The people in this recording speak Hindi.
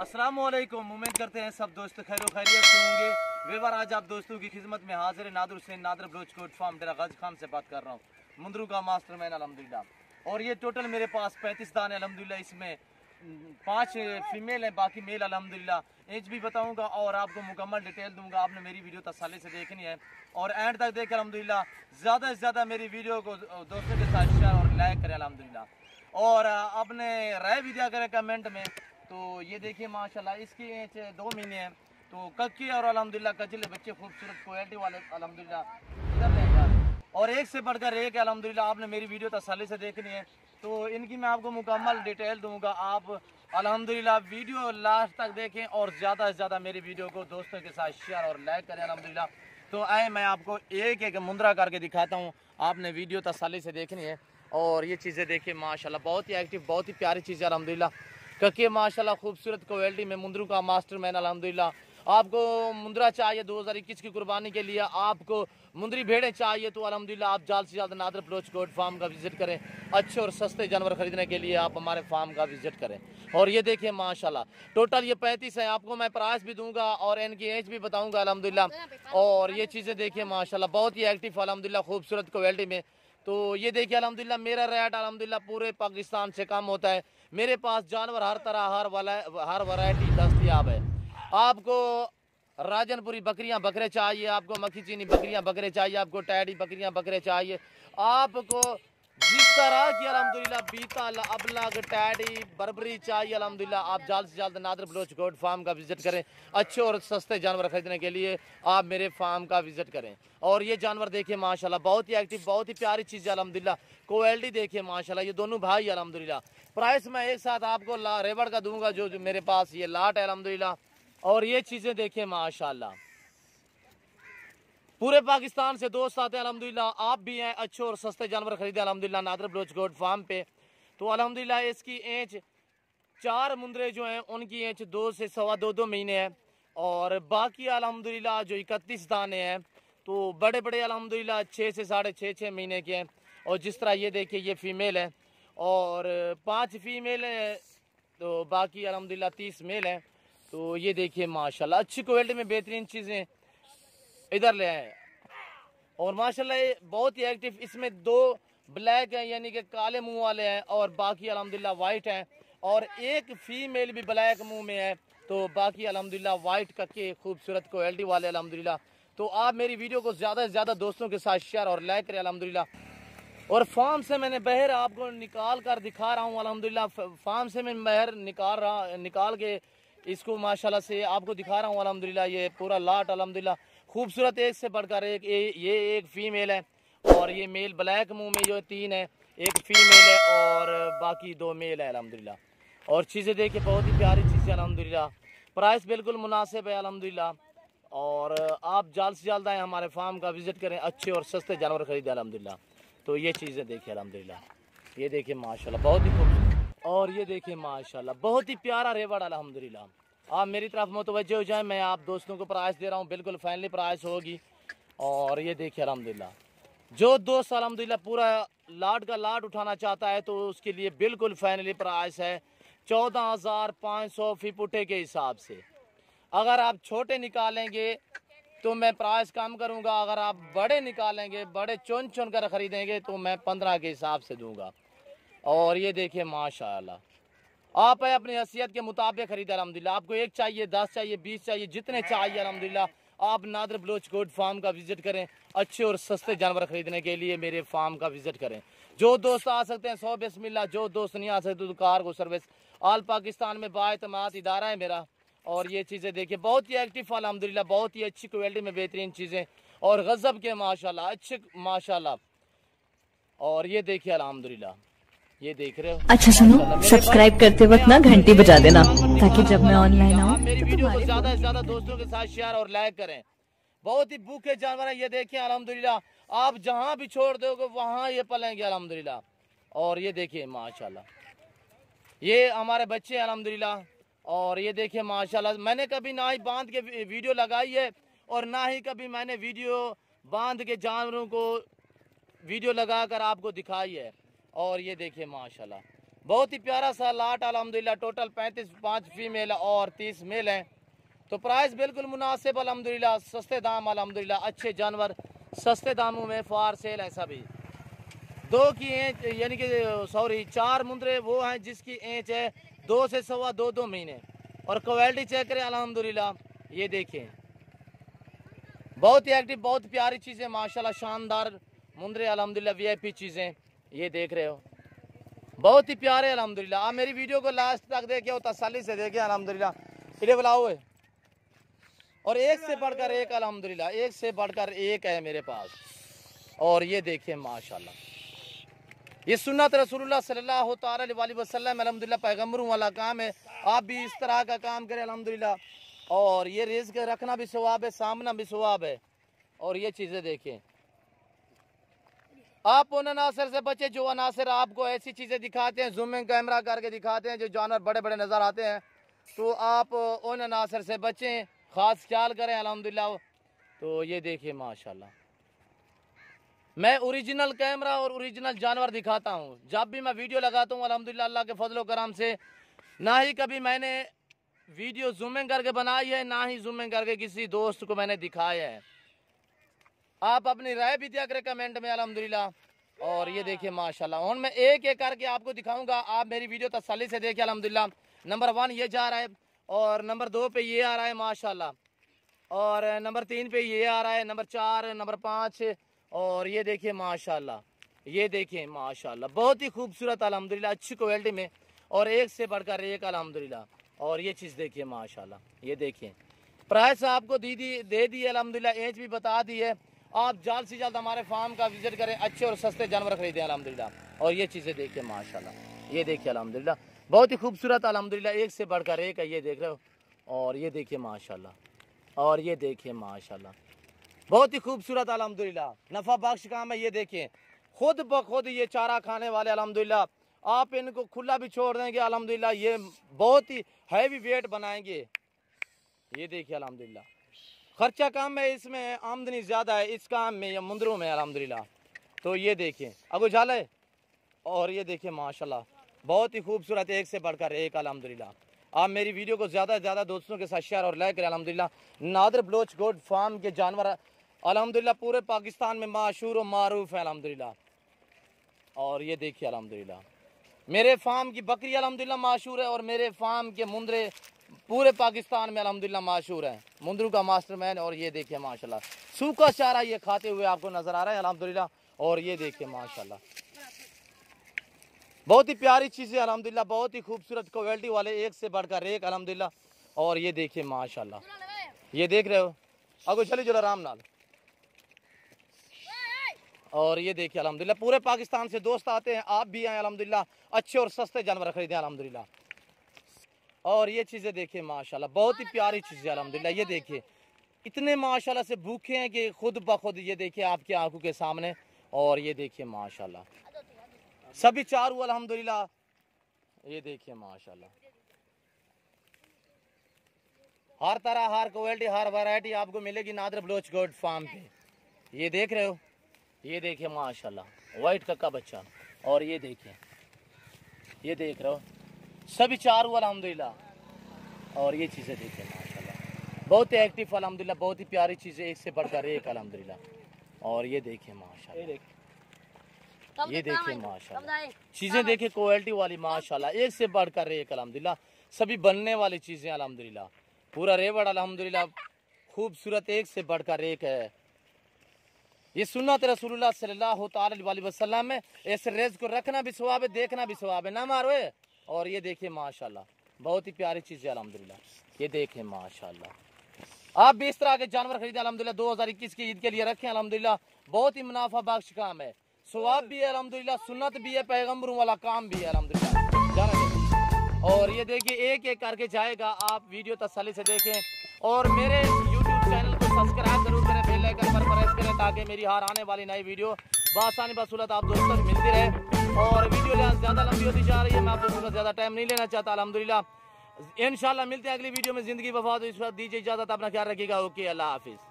अस्सलामुअलैकुम। उम्मीद करते हैं सब दोस्त खैर खैरियत से होंगे। वेवर आज आप दोस्तों की खिदमत में हाजिर है नादर हुसैन नादर बलोच कोट फार्म डेरा गाजी खान से बात कर रहा हूँ। मुंद्रू का मास्टरमैन अल्हम्दुलिल्लाह। और ये टोटल मेरे पास 35 दाने अल्हम्दुलिल्लाह, इसमें 5 फीमेल हैं, बाकी मेल अल्हम्दुलिल्लाह। एज भी बताऊंगा और आपको मुकम्मल डिटेल दूंगा। आपने मेरी वीडियो तसल्ली से देखनी है और एंड तक देखें अल्हम्दुलिल्लाह। ज़्यादा से ज़्यादा मेरी वीडियो को दोस्तों के साथ शेयर और लाइक करें अल्हम्दुलिल्लाह। और आपने राय भी दिया करें कमेंट में। तो ये देखिए माशाल्लाह इसकी एज 2 महीने है। तो कक्की और अल्हम्दुलिल्लाह कचले बच्चे खूबसूरत क्वालिटी वाले अल्हम्दुलिल्लाह इधर ले जा, और एक से बढ़कर एक अल्हम्दुलिल्लाह। आपने मेरी वीडियो तसल्ली से देखनी है तो इनकी मैं आपको मुकम्मल डिटेल दूंगा। आप अल्हम्दुलिल्लाह वीडियो लास्ट तक देखें और ज़्यादा से ज़्यादा मेरी वीडियो को दोस्तों के साथ शेयर और लाइक करें अल्हम्दुलिल्लाह। तो आए मैं आपको एक एक मुंद्रा करके दिखाता हूँ, आपने वीडियो तसल्ली से देखनी है। और ये चीज़ें देखिए माशाल्लाह बहुत ही एक्टिव, बहुत ही प्यारी चीज़ है अल्हम्दुलिल्लाह। क्योंकि माशाल्लाह खूबसूरत क्वालिटी में मुंद्रू का मास्टरमैन अल्हम्दुलिल्लाह। आपको मुंद्रा चाहिए 2021 की कुर्बानी के लिए, आपको मुंद्री भेड़ें चाहिए तो अल्हम्दुलिल्लाह आप जल्द से जल्द नादर बलोच कोट फार्म का विजिट करें। अच्छे और सस्ते जानवर खरीदने के लिए आप हमारे फार्म का विजिट करें। और ये देखिए माशाल्लाह टोटल ये 35 है। आपको मैं प्राइस भी दूंगा और इनकी एज भी बताऊंगा अल्हम्दुलिल्लाह। और ये चीज़ें देखिए माशाल्लाह बहुत ही एक्टिव अल्हम्दुलिल्लाह खूबसूरत क्वालिटी में। तो ये देखिए अल्हम्दुलिल्लाह मेरा रेट अल्हम्दुलिल्लाह पूरे पाकिस्तान से कम होता है। मेरे पास जानवर हर तरह हर वैरायटी दस्तयाब है। आपको राजनपुरी बकरियां बकरे चाहिए, आपको मक्खी चीनी बकरियां बकरे चाहिए, आपको टैडी बकरियां बकरे चाहिए, आपको जिस तरह की अल्हम्दुलिल्लाह बीता अबलग टैडी बर्बरी चाहिए अल्हम्दुलिल्लाह, आप जल्द से जल्द नादर बलोच गोट फार्म का विजिट करें। अच्छे और सस्ते जानवर खरीदने के लिए आप मेरे फार्म का विजिट करें। और ये जानवर देखिए माशाल्लाह बहुत ही एक्टिव, बहुत ही प्यारी चीज़ है अल्हम्दुलिल्लाह। क्वालिटी देखिए माशाल्लाह, ये दोनों भाई अल्हम्दुलिल्लाह। प्राइस मैं एक साथ आपको रेवड़ का दूंगा जो मेरे पास ये लाट है अल्हम्दुलिल्लाह। और ये चीज़ें देखिए माशाल्लाह पूरे पाकिस्तान से दोस्त आते हैं अल्हम्दुलिल्लाह। आप भी हैं अच्छे और सस्ते जानवर खरीदे अल्हम्दुलिल्लाह नादर बलोच गोट फार्म पे। तो अल्हम्दुलिल्लाह इसकी एज 4 मुंद्रे जो हैं उनकी एज 2 से सवा 2 महीने है। और बाकी अल्हम्दुलिल्लाह जो 31 दाने हैं तो बड़े बड़े अल्हम्दुलिल्लाह 6 से 6.5 महीने के हैं। और जिस तरह ये देखिए ये फीमेल है और 5 फीमेल है, तो बाकी अल्हम्दुलिल्लाह 30 मेल हैं। तो ये देखिए माशाल्लाह अच्छी क्वालिटी में बेहतरीन चीज़ें इधर ले आए। और माशाल्लाह ये बहुत ही एक्टिव, इसमें 2 ब्लैक हैं यानी कि काले मुंह वाले हैं और बाकी अल्हम्दुलिल्लाह वाइट हैं। और एक फीमेल भी ब्लैक मुंह में है, तो बाकी अल्हम्दुलिल्लाह वाइट के खूबसूरत क्वालिटी वाले अल्हम्दुलिल्लाह। तो आप मेरी वीडियो को ज़्यादा से ज़्यादा दोस्तों के साथ शेयर और लाइक करें अल्हम्दुलिल्लाह। और फार्म से मैंने बहर आपको निकाल कर दिखा रहा हूँ अल्हम्दुलिल्लाह। फार्म से मैं बहर निकाल के इसको माशाल्लाह से आपको दिखा रहा हूँ अल्हम्दुलिल्लाह। ये पूरा लाट अल्हम्दुलिल्लाह खूबसूरत, एक से बढ़कर एक। ये एक फीमेल है और ये मेल ब्लैक मुंह में जो 3 है, एक फीमेल है और बाकी 2 मेल है अल्हम्दुलिल्लाह। और चीज़ें देखिए बहुत ही प्यारी चीज़ें अल्हम्दुलिल्लाह। प्राइस बिल्कुल मुनासिब है अल्हम्दुलिल्लाह। और आप जल्द से जल्द आए हमारे फार्म का विजिट करें, अच्छे और सस्ते जानवर खरीदें अल्हम्दुलिल्लाह। तो ये चीज़ें देखिए अल्हम्दुलिल्लाह, ये देखिए माशाल्लाह बहुत ही खूबसूरत। और ये देखिए माशाल्लाह बहुत ही प्यारा रेवड़ अल्हम्दुलिल्लाह। आप मेरी तरफ मुतवज्जह हो जाएं, मैं आप दोस्तों को प्राइस दे रहा हूँ, बिल्कुल फाइनली प्राइस होगी। और ये देखिए अल्हम्दुलिल्लाह जो दोस्त अल्हम्दुलिल्लाह पूरा लाट का लाट उठाना चाहता है तो उसके लिए बिल्कुल फाइनली प्राइस है 14,500 फी पुट्टे के हिसाब से। अगर आप छोटे निकालेंगे तो मैं प्राइस कम करूंगा, अगर आप बड़े निकालेंगे, बड़े चुन चुन कर ख़रीदेंगे तो मैं 15 के हिसाब से दूंगा। और ये देखिए माशाल्लाह आप है अपनी हैसियत के मुताबिक खरीदे अल्हम्दुलिल्लाह। आपको 1 चाहिए, 10 चाहिए, 20 चाहिए, जितने चाहिए अल्हम्दुलिल्लाह आप नादर बलोच गोट फार्म का विजिट करें। अच्छे और सस्ते जानवर खरीदने के लिए मेरे फार्म का विजिट करें। जो दोस्त आ सकते हैं 100 बिस्मिल्लाह, जो दोस्त नहीं आ सकते तो कार को सर्विस ऑल पाकिस्तान में बाएतमाद इदारा है मेरा। और ये चीज़ें देखिए बहुत ही एक्टिव अल्हम्दुलिल्लाह, बहुत ही अच्छी क्वालिटी में बेहतरीन चीज़ें और गज़ब के माशाल्लाह अच्छे माशाल्लाह। और ये देखिए अल्हम्दुलिल्लाह, ये देख रहे हो। अच्छा सुनो, सब्सक्राइब करते वक्त ना घंटी बजा देना ताकि जब मैं ऑनलाइन आऊँ मेरी तो वीडियो को तुम्हारे ज़्यादा से ज़्यादा दोस्तों के साथ शेयर और लाइक करें। बहुत ही भूखे जानवर हैं, ये देखिए अल्हम्दुलिल्लाह। आप जहाँ भी छोड़ दोगे वहाँ ये पलेंगे अल्हम्दुलिल्लाह। और ये देखिए माशाल्लाह ये हमारे बच्चे हैं अल्हम्दुलिल्लाह। और ये देखिए माशाल्लाह मैंने कभी ना ही बांध के वीडियो लगाई है और ना ही कभी मैंने वीडियो बांध के जानवरों को वीडियो लगा कर आपको दिखाई है। और ये देखिए माशाल्लाह बहुत ही प्यारा सा लाट अल्हम्दुलिल्लाह। टोटल 35 5 फीमेल और 30 मेल हैं। तो प्राइस बिल्कुल मुनासिब अल्हम्दुलिल्लाह, सस्ते दाम अल्हम्दुलिल्लाह, अच्छे जानवर सस्ते दामों में फार सेल है सभी। दो की एंच यानी कि सॉरी 4 मुंदरे वो हैं जिसकी एंच है 2 से सवा 2 महीने। और क्वालिटी चेक करें अल्हम्दुलिल्लाह, ये देखें बहुत ही एक्टिव, बहुत प्यारी चीज़ें माशाल्लाह, शानदार मुंदरे अल्हम्दुलिल्लाह, वीआईपी चीज़ें ये देख रहे हो, बहुत ही प्यारे अल्हम्दुलिल्लाह। आप मेरी वीडियो को लास्ट तक देखे हो, तसल्ली से देखे अल्हम्दुलिल्लाह, इधर बुलाओ है। और एक से बढ़कर एक अल्हम्दुलिल्लाह, एक से बढ़कर एक है मेरे पास। और ये देखिए माशाल्लाह, ये सुन्नत रसूलुल्लाह सल्लल्लाहु अलैहि वसल्लम अल्हम्दुलिल्लाह पैगम्बरों वाला काम है। आप भी इस तरह का काम करें अल्हम्दुलिल्लाह। और ये रिज़्क़ रखना भी सवाब है, सामना भी सवाब है। और ये चीज़ें देखें, आप उन अनासर से बचे जो अनासर आपको ऐसी चीज़ें दिखाते हैं, जूमिंग कैमरा करके दिखाते हैं, जो जानवर बड़े बड़े नज़र आते हैं। तो आप उन अनासर से बचें, ख़ास ख्याल करें अल्हम्दुलिल्लाह। तो ये देखिए माशाल्लाह, मैं ओरिजिनल कैमरा और ओरिजिनल जानवर दिखाता हूँ। जब भी मैं वीडियो लगाता हूँ अल्हम्दुलिल्लाह अल्लाह के फजल करम से, ना ही कभी मैंने वीडियो जूमिंग करके बनाई है, ना ही जूमिंग करके किसी दोस्त को मैंने दिखाया है। आप अपनी राय भी दिया करें कमेंट में अल्हम्दुलिल्लाह। और ये देखिए माशाल्लाह, और मैं एक एक करके आपको दिखाऊंगा, आप मेरी वीडियो तसल्ली से देखिए अल्हम्दुलिल्लाह। नंबर 1 ये जा रहा है, और नंबर 2 पे ये आ रहा है माशाल्लाह, और नंबर 3 पे ये आ रहा है, नंबर 4, नंबर 5, और ये देखिए माशाल्लाह, ये देखिए माशाल्लाह, बहुत ही खूबसूरत अल्हम्दुलिल्लाह, अच्छी क्वालिटी में, और एक से बढ़कर एक अल्हम्दुलिल्लाह। और ये चीज़ देखिए माशाल्लाह, ये देखिए प्राइस आपको दे दी अल्हम्दुलिल्लाह, एज भी बता दी है। आप जल्द से जल्द हमारे फार्म का विजिट करें, अच्छे और सस्ते जानवर खरीदें अल्हम्दुलिल्लाह। और ये चीज़ें देखिए माशाल्लाह, ये देखिए अल्हम्दुलिल्लाह, बहुत ही खूबसूरत अल्हम्दुलिल्लाह, एक से बढ़कर एक है, ये देख रहे हो। और ये देखिए माशाल्लाह, और ये देखिए माशाल्लाह, बहुत ही खूबसूरत अल्हम्दुलिल्लाह, नफ़ा बख्श काम है। ये देखिए खुद ब खुद ये चारा खाने वाले अल्हम्दुलिल्लाह, आप इनको खुला भी छोड़ देंगे अल्हम्दुलिल्लाह, ये बहुत ही हैवी वेट बनाएंगे। ये देखिए अल्हम्दुलिल्लाह, खर्चा कम है इसमें, आमदनी ज़्यादा है इस काम में या मुंदरों में अल्हम्दुलिल्लाह। तो ये देखिए अगो झाल है, और ये देखिए माशाल्लाह, बहुत ही खूबसूरत, एक से बढ़कर एक अल्हम्दुलिल्लाह। आप मेरी वीडियो को ज़्यादा से ज़्यादा दोस्तों के साथ शेयर और लाइक करें अल्हम्दुलिल्लाह। नादिर बलोच गोट फार्म के जानवर अल्हम्दुलिल्लाह पूरे पाकिस्तान में मशहूर और मारूफ है अल्हम्दुलिल्लाह। और ये देखिए अल्हम्दुलिल्लाह, मेरे फार्म की बकरी अल्हम्दुलिल्लाह मशहूर है, और मेरे फार्म के मुंदरे पूरे पाकिस्तान में अल्हम्दुलिल्लाह मशहूर है, मुंदरू का मास्टरमैन। और ये देखिए माशाल्लाह, सूखा चारा ये खाते हुए आपको नजर आ रहा है अल्हम्दुलिल्लाह। और ये देखिए माशाल्लाह, बहुत ही प्यारी चीज़ें अल्हम्दुलिल्लाह, बहुत ही खूबसूरत क्वालिटी वाले, एक से बढ़कर एक अल्हम्दुलिल्लाह। और ये देखिए माशाल्लाह, ये देख रहे हो, अगो चली जो आराम नाल। और ये देखिए अल्हम्दुलिल्लाह, पूरे पाकिस्तान से दोस्त आते हैं, आप भी आए अल्हम्दुलिल्लाह, अच्छे और सस्ते जानवर खरीदें अल्हम्दुलिल्लाह। और ये चीज़ें देखिए माशाल्लाह, बहुत ही प्यारी चीज़ें अल्हम्दुलिल्लाह। ये देखिए इतने माशाल्लाह से भूखे हैं कि खुद ब खुद, ये देखिए आपकी आंखों के सामने। और ये देखिए माशाल्लाह, सभी चारू अल्हम्दुलिल्लाह, ये देखिए माशाल्लाह, हर तरह, हर क्वालिटी, हर वैरायटी आपको मिलेगी नादिर बलोच गोट फार्म पे। ये देख रहे हो, ये देखिए माशाल्लाह, वाइट कक्का बच्चा। और ये देखिए, ये देख रहे हो, सभी चारू अल्हम्दुलिल्लाह। और ये चीज़ें देखिए माशाल्लाह, बहुत ही एक्टिव अल्हम्दुलिल्लाह, बहुत ही प्यारी चीज़ें, एक से बढ़कर एक अल्हम्दुलिल्लाह। और ये देखिए माशाल्लाह, ये देखिए माशाल्लाह, चीज़ें देखिए क्वालिटी वाली माशाल्लाह, एक से बढ़कर एक अल्हम्दुलिल्लाह, सभी बनने वाली चीज़ें अल्हम्दुलिल्लाह, पूरा रेवड़ अल्हम्दुलिल्लाह खूबसूरत, एक से बढ़कर एक है। ये सुन्नत रसूलुल्लाह सल्लल्लाहु अलैहि वसल्लम में, ऐसे रेज़ को रखना भी सवाब है, देखना भी सवाब है, ना मारो। और ये देखिए माशाल्लाह, बहुत ही प्यारी चीज़ है अल्हम्दुलिल्लाह। ये देखें माशाल्लाह, आप भी इस तरह के जानवर खरीदे अल्हम्दुलिल्लाह, 2021 की ईद के लिए रखें अल्हम्दुलिल्लाह, बहुत ही मुनाफा बख्श काम है, सवाब भी है अल्हम्दुलिल्लाह, सुन्नत भी है, पैगम्बरों वाला काम भी है अल्हम्दुलिल्लाह, जाना चाहिए। और ये देखिए एक एक करके जाएगा, आप वीडियो तसल्ली से देखें, और मेरे यूट्यूब चैनल को सब्सक्राइब जरूर करें, बेल आइकन पर प्रेस करें, ताकि मेरी हर आने वाली नई वीडियो बआसानी बसूलत आप दोस्तों तक मिलती रहे। और वीडियो ज़्यादा लंबी होती जा रही है, मैं आप दोस्तों का ज़्यादा टाइम नहीं लेना चाहता अल्हम्दुलिल्लाह। इंशाल्लाह मिलते हैं अगली वीडियो में, ज़िंदगी वफा दो, इस वक्त दीजिए इजाज़त, अपना ख्याल रखिएगा। ओके, अल्लाह हाफिज़।